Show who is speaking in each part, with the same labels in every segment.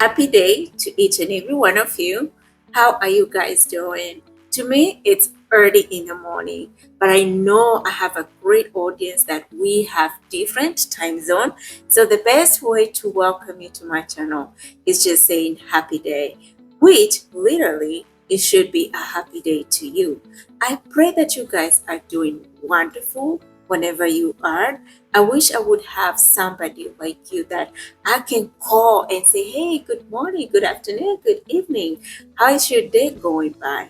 Speaker 1: Happy day to each and every one of you. How are you guys doing? To me, it's early in the morning, but I know I have a great audience that we have different time zone. So the best way to welcome you to my channel is just saying happy day, which literally it should be a happy day to you. I pray that you guys are doing wonderful whenever you are. I wish I would have somebody like you that I can call and say, hey, good morning, good afternoon, good evening. How is your day going by?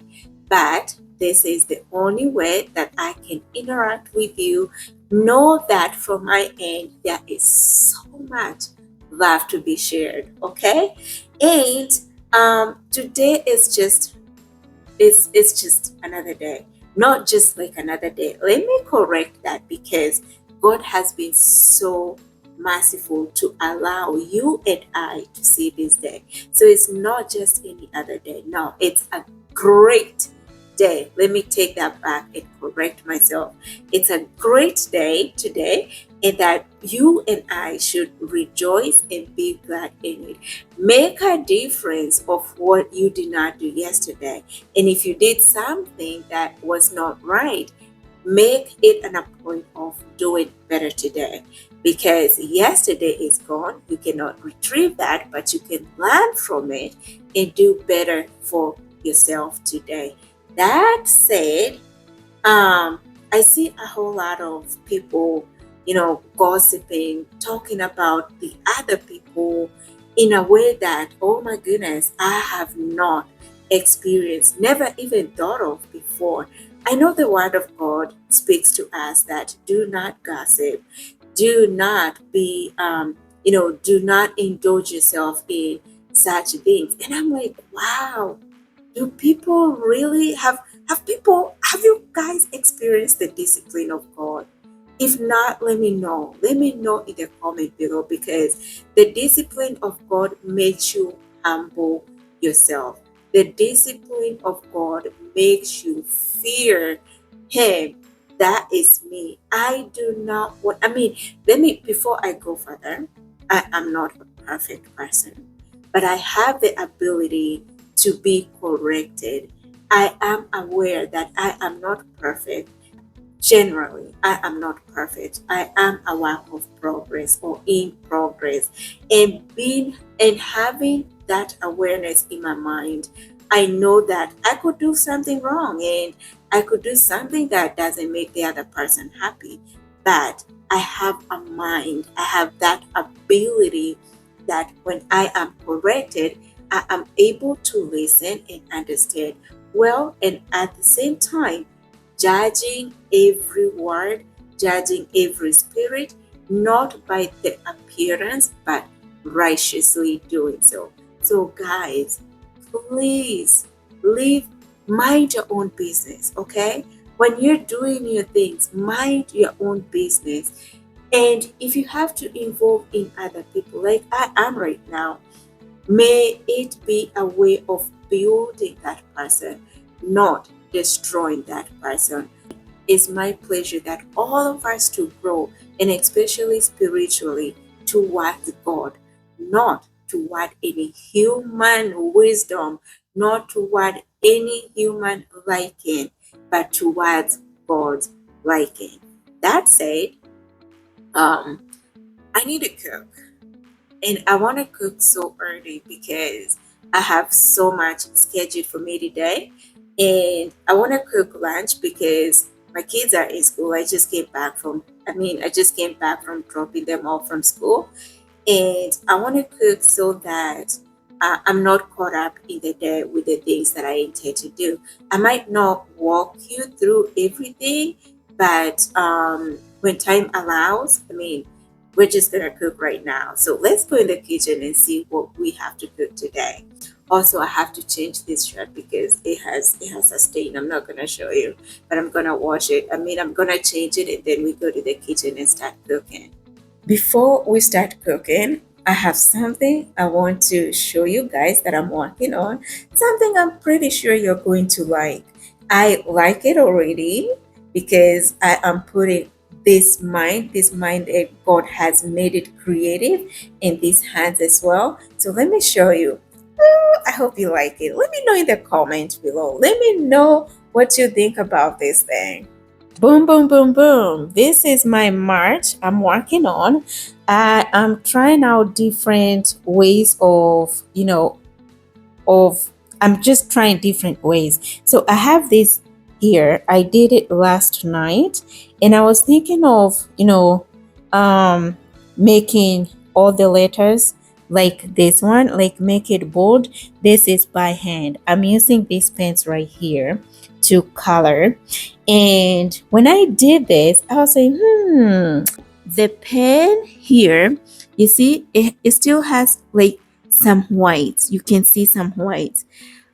Speaker 1: But this is the only way that I can interact with you. Know that from my end, there is so much love to be shared, okay? And today is just it's just another day, not just like another day. Let me correct that because God has been so merciful to allow you and I to see this day. So it's not just any other day. No, it's a great day. Let me take that back and correct myself. It's a great day today, and that you and I should rejoice and be glad in it. Make a difference of what you did not do yesterday. And if you did something that was not right, make it an point of doing better today. Because yesterday is gone, you cannot retrieve that, but you can learn from it and do better for yourself today. That said, I see a whole lot of people, gossiping, talking about the other people in a way that, oh my goodness, I have not experienced, never even thought of before. I know the word of God speaks to us that do not gossip, do not be, do not indulge yourself in such things. And I'm like, wow, do people really have you guys experienced the discipline of God? If not, let me know. Let me know in the comment below, because the discipline of God makes you humble yourself. The discipline of God makes you fear Him. That is me. I do not want, let me, before I go further, I am not a perfect person, but I have the ability to be corrected. I am aware that I am not perfect. Generally, I am not perfect. I am a work of progress or in progress. And having that awareness in my mind, I know that I could do something wrong and I could do something that doesn't make the other person happy. But I have a mind, I have that ability that when I am corrected, I am able to listen and understand well, and at the same time, judging every word, judging every spirit, not by the appearance, but righteously doing so. So, guys, please leave, mind your own business, okay? When you're doing your things, mind your own business. And if you have to involve in other people, like I am right now, may it be a way of building that person, not destroying that person. It's my pleasure that all of us to grow, and especially spiritually, towards God, not toward any human wisdom, not toward any human liking, but towards God's liking. That said, um, I need to cook. And I want to cook so early because I have so much scheduled for me today. And I want to cook lunch because my kids are in school. I just came back from dropping them off from school. And I want to cook so that I'm not caught up in the day with the things that I intend to do. I might not walk you through everything, but when time allows, we're just gonna cook right now. So let's go in the kitchen and see what we have to cook today. Also, I have to change this shirt because it has a stain. I'm not gonna show you, but I'm gonna wash it. I'm gonna change it and then we go to the kitchen and start cooking. Before we start cooking, I have something I want to show you guys that I'm working on. Something I'm pretty sure you're going to like. I like it already because I am putting this mind that God has made it creative in these hands as well. So let me show you. I hope you like it. Let me know in the comments below. Let me know what you think about this thing. Boom, boom, boom, boom. This is my march I'm working on. I'm trying out different ways of, of I'm just trying different ways. So I have this here. I did it last night and I was thinking of, making all the letters like this one, like make it bold. This is by hand. I'm using these pens right here to color. And when I did this, I was like, the pen here, you see, it still has like some whites. You can see some whites.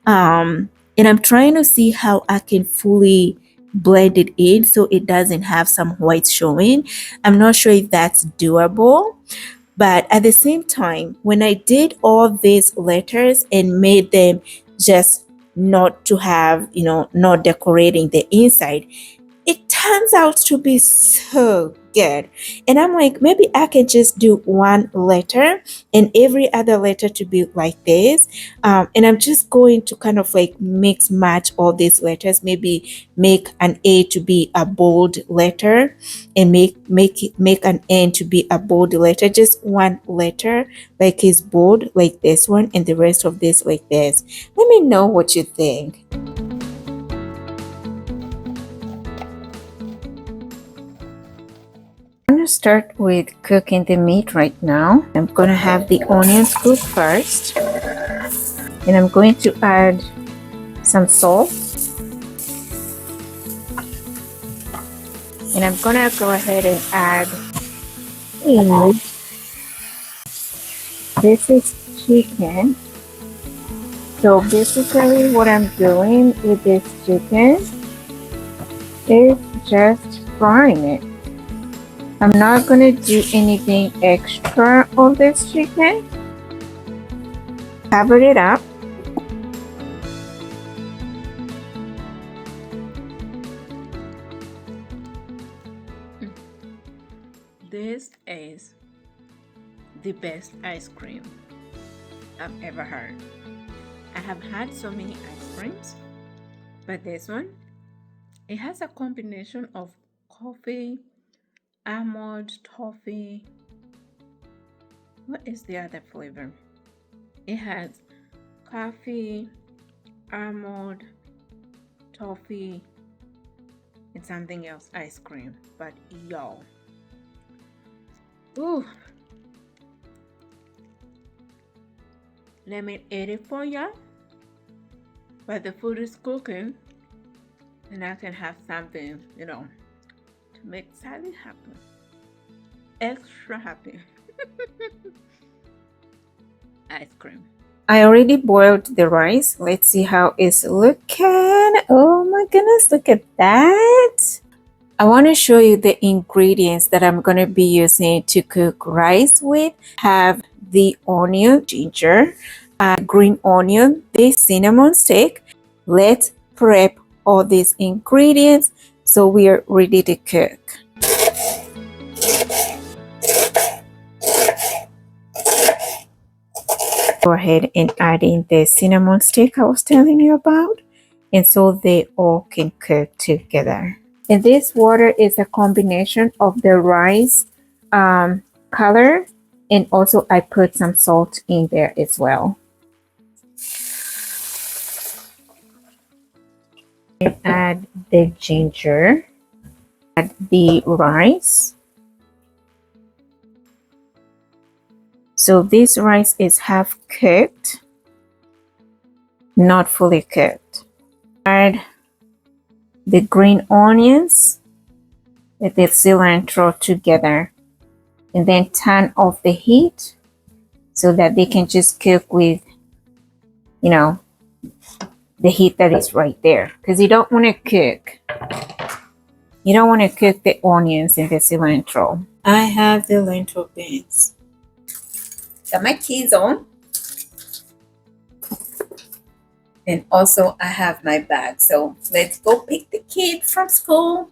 Speaker 1: And I'm trying to see how I can fully blend it in so it doesn't have some whites showing. I'm not sure if that's doable. But at the same time, when I did all these letters and made them just not to have, not decorating the inside, it turns out to be so good. And I'm like, maybe I can just do one letter and every other letter to be like this. And I'm just going to kind of like mix match all these letters, maybe make an A to be a bold letter and make an N to be a bold letter, just one letter like is bold like this one and the rest of this like this. Let me know what you think. I'm going to start with cooking the meat right now. I'm going to have the onions cook first. And I'm going to add some salt. And I'm going to go ahead and add this is chicken. So basically what I'm doing with this chicken is just frying it. I'm not going to do anything extra on this chicken. Cover it up. This is the best ice cream I've ever had. I have had so many ice creams, but this one, it has a combination of coffee, almond, toffee. What is the other flavor? It has coffee, almond, toffee, and something else ice cream. But y'all, ooh, let me eat it for ya. But the food is cooking, and I can have something, to make Sally happy, extra happy. Ice cream. I already boiled the rice. Let's see how it's looking. Oh my goodness, look at that. I want to show you the ingredients that I'm going to be using to cook rice with. Have the onion, ginger, green onion, the cinnamon stick. Let's prep all these ingredients so we are ready to cook. Go ahead and add in the cinnamon stick I was telling you about, and so they all can cook together. And this water is a combination of the rice color, and also I put some salt in there as well. And add the ginger, add the rice. So this rice is half cooked, not fully cooked. Add the green onions with the cilantro together, and then turn off the heat so that they can just cook with, the heat that is right there, because you don't want to cook. You don't want to cook the onions and the cilantro. I have the lentil beans. Got my keys on. And also I have my bag. So let's go pick the kid from school.